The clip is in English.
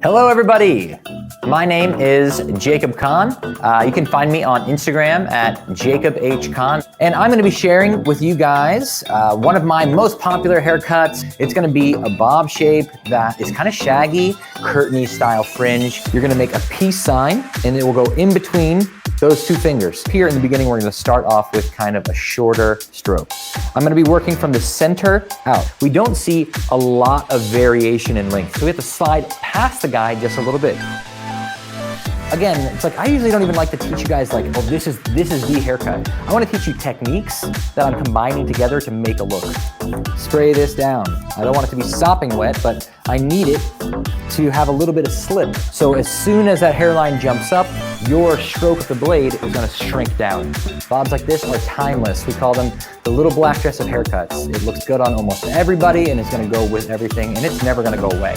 Hello everybody, my name is Jacob Kahn. You can find me on Instagram at Jacob H. Kahn. And I'm gonna be sharing with you guys one of my most popular haircuts. It's gonna be a bob shape that is kind of shaggy, curtainy style fringe. You're gonna make a peace sign and it will go in between those two fingers. Here in the beginning, we're gonna start off with kind of a shorter stroke. I'm gonna be working from the center out. We don't see a lot of variation in length, so we have to slide past the guide just a little bit. Again, it's like, I usually don't even like to teach you guys like, oh, this is the haircut. I wanna teach you techniques that I'm combining together to make a look. Spray this down. I don't want it to be sopping wet, but I need it to have a little bit of slip. So as soon as that hairline jumps up, your stroke of the blade is gonna shrink down. Bobs like this are timeless. We call them the little black dress of haircuts. It looks good on almost everybody and it's gonna go with everything and it's never gonna go away.